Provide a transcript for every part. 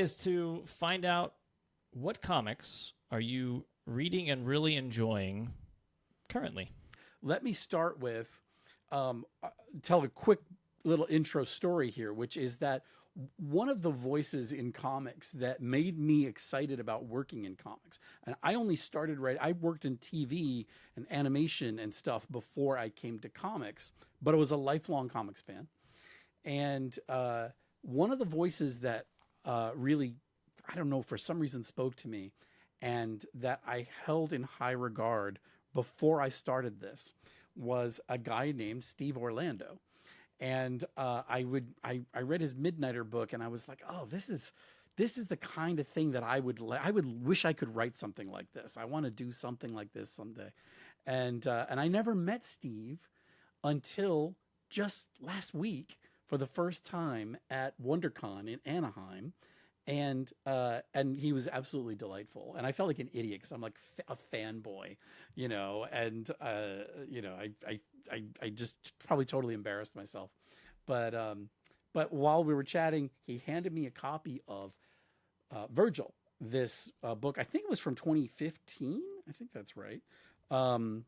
is to find out what comics are you reading and really enjoying currently. Let me start with tell a quick little intro story here, which is that one of the voices in comics that made me excited about working in comics, and I only started right, I worked in TV and animation and stuff before I came to comics, but I was a lifelong comics fan. And one of the voices that really, I don't know, for some reason spoke to me and that I held in high regard before I started this was a guy named Steve Orlando. And I read his Midnighter book and I was like, oh, this is the kind of thing that I would wish I could write something like this. I want to do something like this someday. And I never met Steve until just last week for the first time at WonderCon in Anaheim, and he was absolutely delightful. And I felt like an idiot because I'm like a fanboy, and I just probably totally embarrassed myself. But but while we were chatting, he handed me a copy of Virgil, this book. I think it was from 2015. I think that's right. And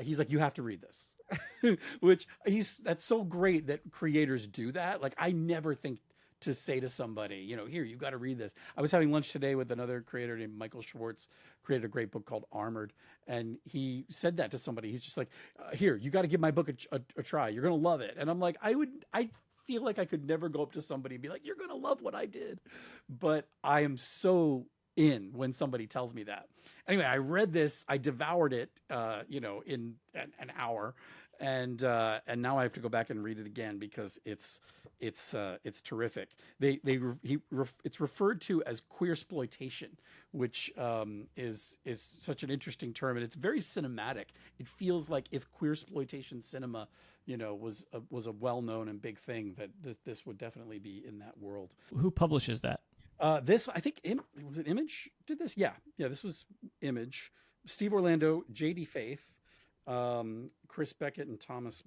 he's like, you have to read this, which that's so great that creators do that. Like, I never think to say to somebody, here, you've got to read this. I was having lunch today with another creator named Michael Schwartz, created a great book called Armored. And he said that to somebody. He's just like, here, you got to give my book a try. You're going to love it. And I'm like, I feel like I could never go up to somebody and be like, you're going to love what I did. But I am so in when somebody tells me that. Anyway, I read this, I devoured it, in an hour, and now I have to go back and read it again because it's terrific. It's referred to as queer exploitation, which is such an interesting term, and it's very cinematic. It feels like if queer exploitation cinema, was a well known and big thing, that this would definitely be in that world. Who publishes that? This, I think, was it Image did this? Yeah, yeah. This was Image. Steve Orlando, J.D. Faith, Chris Beckett, and Thomas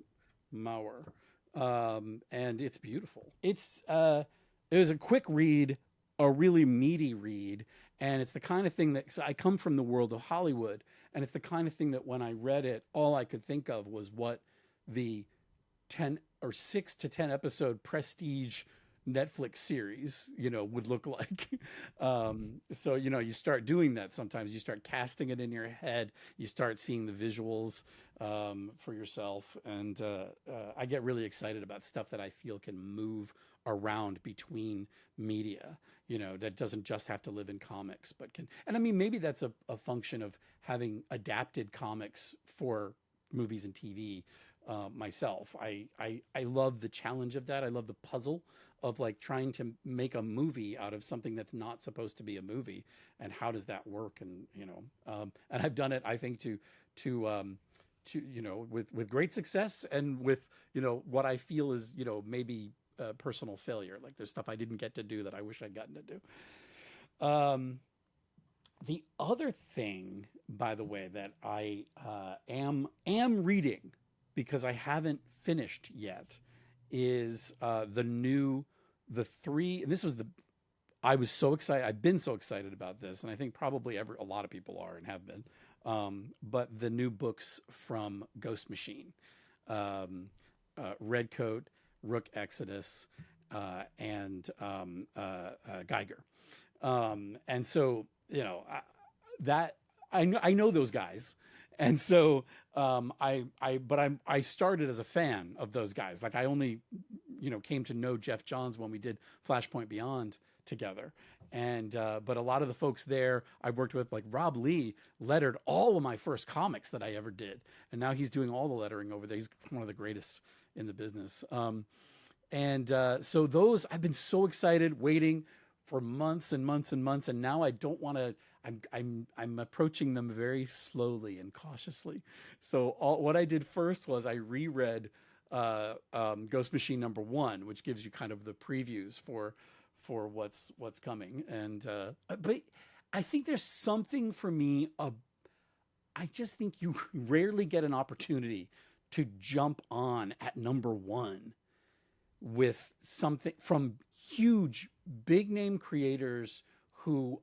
Maurer, and it's beautiful. It was a quick read, a really meaty read, and it's the kind of thing that, so I come from the world of Hollywood, and it's the kind of thing that when I read it, all I could think of was what the 10 or 6 to 10 episode prestige Netflix series, would look like. So, you start doing that sometimes. You start casting it in your head. You start seeing the visuals for yourself. And I get really excited about stuff that I feel can move around between media, that doesn't just have to live in comics, but can. And I mean, maybe that's a function of having adapted comics for movies and TV. Myself, I love the challenge of that. I love the puzzle of like trying to make a movie out of something that's not supposed to be a movie, and how does that work? And and I've done it, I think, with great success, and with what I feel is maybe personal failure. Like, there's stuff I didn't get to do that I wish I'd gotten to do. The other thing, by the way, that I am reading, because I haven't finished yet, is the three. And this was I was so excited. I've been so excited about this, and I think probably a lot of people are and have been. But the new books from Ghost Machine, Redcoat, Rook Exodus, and Geiger. And so, that I know those guys. And so I started as a fan of those guys. Like, I only came to know Jeff Johns when we did Flashpoint Beyond together. And but a lot of the folks there I worked with, like Rob Lee, lettered all of my first comics that I ever did, and now he's doing all the lettering over there. He's one of the greatest in the business. So those, I've been so excited, waiting for months and months and months, and now I don't want to. I'm approaching them very slowly and cautiously. So what I did first was I reread Ghost Machine #1, which gives you kind of the previews for what's coming. And but I think there's something for me. I just think you rarely get an opportunity to jump on at #1 with something from huge, big name creators who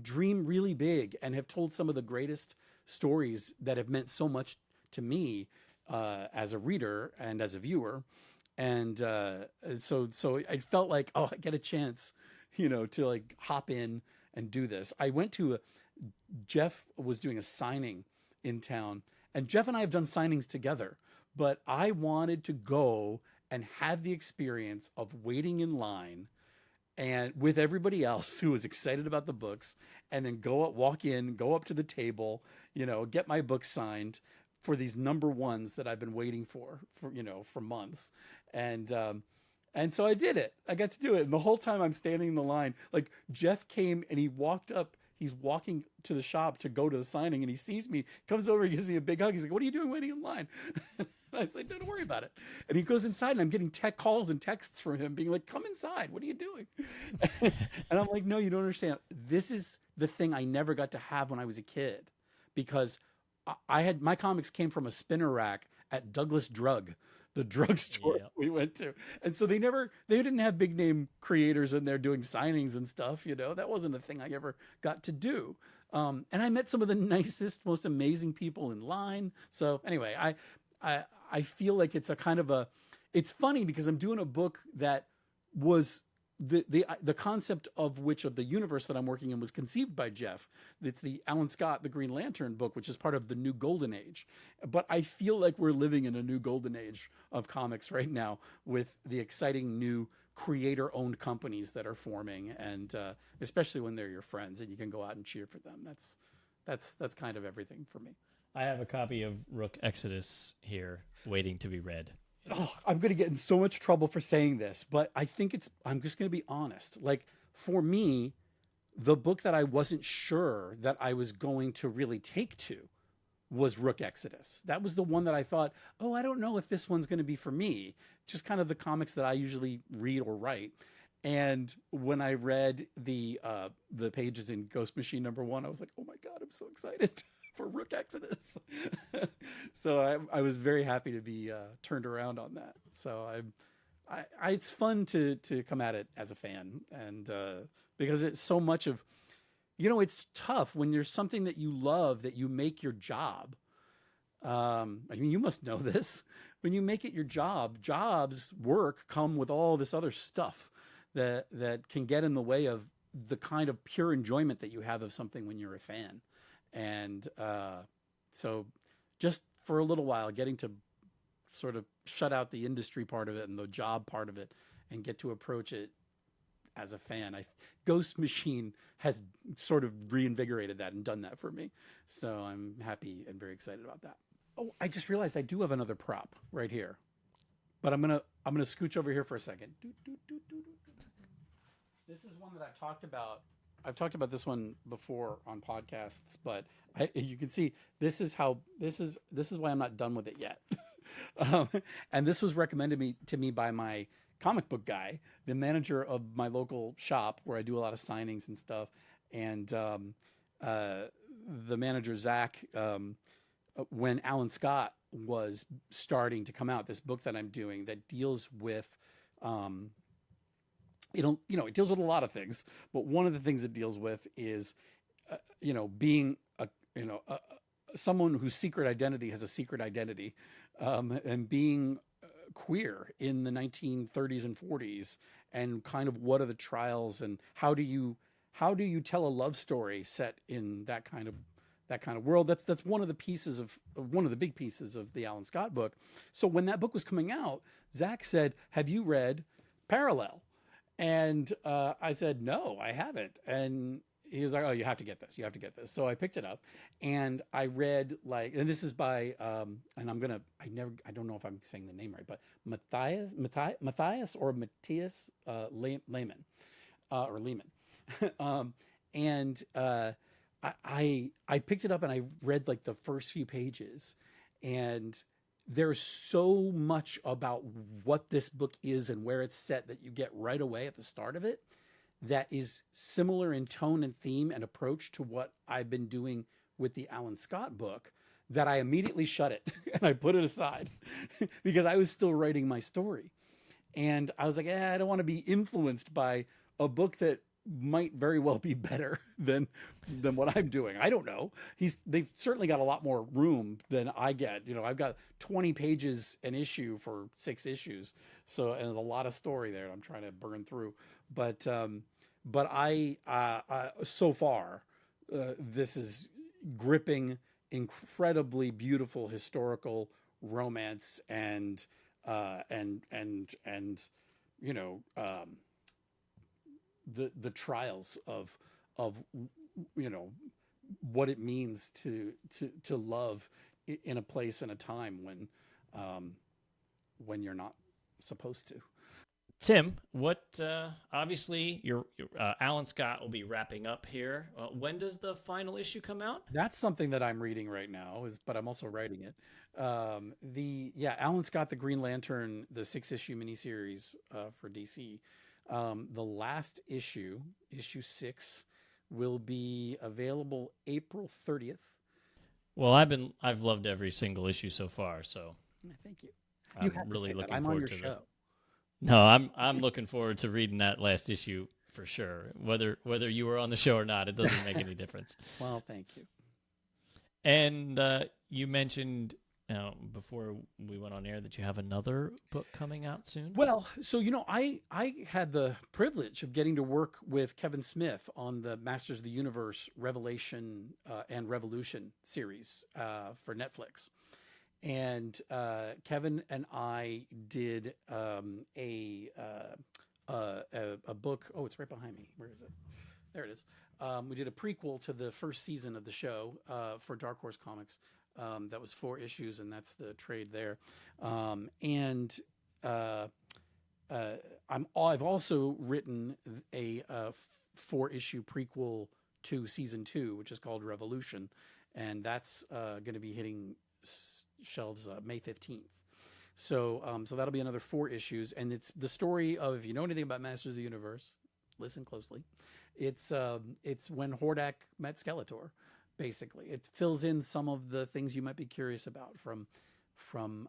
dream really big and have told some of the greatest stories that have meant so much to me as a reader and as a viewer. And so I felt like, oh, I get a chance, to like hop in and do this. I went to Jeff was doing a signing in town, and Jeff and I have done signings together, but I wanted to go and have the experience of waiting in line and with everybody else who was excited about the books, and then walk in, go up to the table, get my book signed for these number ones that I've been waiting for months. And so I did it. I got to do it. And the whole time I'm standing in the line, like Jeff came and he walked up. He's walking to the shop to go to the signing, and he sees me, comes over, he gives me a big hug. He's like, "What are you doing waiting in line?" I said, "Don't worry about it." And he goes inside, and I'm getting tech calls and texts from him being like, "Come inside. What are you doing?" And I'm like, "No, you don't understand. This is the thing I never got to have when I was a kid, because I had my comics came from a spinner rack at Douglas Drug, the drugstore Yeah. we went to. And so they didn't have big name creators in there doing signings and stuff. That wasn't a thing I ever got to do. And I met some of the nicest, most amazing people in line. So anyway, I feel like it's a kind of it's funny because I'm doing a book that was the concept of the universe that I'm working in was conceived by Jeff. It's the Alan Scott, the Green Lantern book, which is part of the new golden age. But I feel like we're living in a new golden age of comics right now with the exciting new creator-owned companies that are forming, and especially when they're your friends and you can go out and cheer for them. That's kind of everything for me. I have a copy of Rook Exodus here waiting to be read. Oh, I'm going to get in so much trouble for saying this, but I'm just going to be honest. Like, for me, the book that I wasn't sure that I was going to really take to was Rook Exodus. That was the one that I thought, oh, I don't know if this one's going to be for me. Just kind of the comics that I usually read or write. And when I read the pages in Ghost Machine #1, I was like, oh my God, I'm so excited for Rook Exodus. So I was very happy to be turned around on that. So it's fun to come at it as a fan, and because it's so much of, it's tough when there's something that you love that you make your job. I mean, you must know this. When you make it your jobs work come with all this other stuff that can get in the way of the kind of pure enjoyment that you have of something when you're a fan. And so just for a little while, getting to sort of shut out the industry part of it and the job part of it and get to approach it as a fan. Ghost Machine has sort of reinvigorated that and done that for me. So I'm happy and very excited about that. Oh, I just realized I do have another prop right here, but I'm gonna scooch over here for a second. This is one that I've talked about. I've talked about this one before on podcasts, but you can see this is why I'm not done with it yet. And this was recommended to me by my comic book guy, the manager of my local shop where I do a lot of signings and stuff. And the manager, Zach, when Alan Scott was starting to come out, this book that I'm doing that deals with, it deals with a lot of things, but one of the things it deals with is, being someone whose secret identity has a secret identity, and being queer in the 1930s and 40s, and kind of what are the trials and how do you tell a love story set in that kind of world. That's one of the big pieces of the Alan Scott book. So when that book was coming out, Zach said, "Have you read Parallel?" And I said, "No, I haven't." And he was like, "Oh, you have to get this. You have to get this." So I picked it up and I read and this is by, and I don't know if I'm saying the name right, but Matthias or Matthias Lehman, or Lehman. And I picked it up and I read like the first few pages, and there's so much about what this book is and where it's set that you get right away at the start of it that is similar in tone and theme and approach to what I've been doing with the Alan Scott book, that I immediately shut it and I put it aside because I was still writing my story. And I was like, I don't want to be influenced by a book that might very well be better than what I'm doing. I don't know. They've certainly got a lot more room than I get. I've got 20 pages an issue for 6 issues, so and there's a lot of story there. I'm trying to burn through, but so far, this is gripping, incredibly beautiful historical romance and you know the trials of you know what it means to love in a place and a time when you're not supposed to. Tim, what obviously your Alan Scott will be wrapping up here. When does the final issue come out? That's something that I'm reading right now, but I'm also writing it. The Yeah, Alan Scott, the Green Lantern, the 6 issue miniseries for DC. The last issue, issue 6, will be available April 30th. Well, I've loved every single issue so far, so Thank you. You I'm have to really say that. looking I'm on forward your to the. show. No, I'm looking forward to reading that last issue for sure. Whether you were on the show or not, it doesn't make any difference. Well, thank you. And you mentioned before we went on air that you have another book coming out soon. Well, so I had the privilege of getting to work with Kevin Smith on the Masters of the Universe Revelation and Revolution series for Netflix, and Kevin and I did a book. Oh, it's right behind me. Where is it? There it is. We did a prequel to the first season of the show for Dark Horse Comics. That was 4 issues, and that's the trade there. And uh, I've also written a 4 issue prequel to season 2, which is called Revolution, and that's going to be hitting shelves May 15th. So that'll be another 4 issues, and it's the story of, if you know anything about Masters of the Universe, listen closely. It's when Hordak met Skeletor. Basically, it fills in some of the things you might be curious about from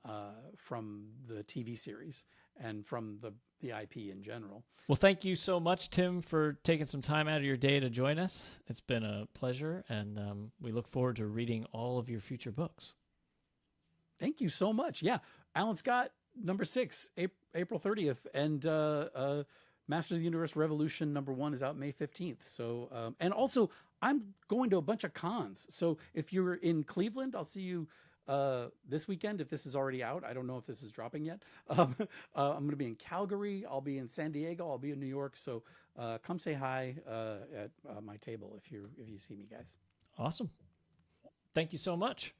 the TV series and from the IP in general. Well, thank you so much, Tim, for taking some time out of your day to join us. It's been a pleasure, and we look forward to reading all of your future books. Thank you so much. Yeah, Alan Scott, number 6, April 30th, and Master of the Universe Revolution #1 is out May 15th. So, and also, I'm going to a bunch of cons. So if you're in Cleveland, I'll see you this weekend. If this is already out, I don't know if this is dropping yet. I'm going to be in Calgary. I'll be in San Diego. I'll be in New York. So come say hi at my table if you see me, guys. Awesome. Thank you so much.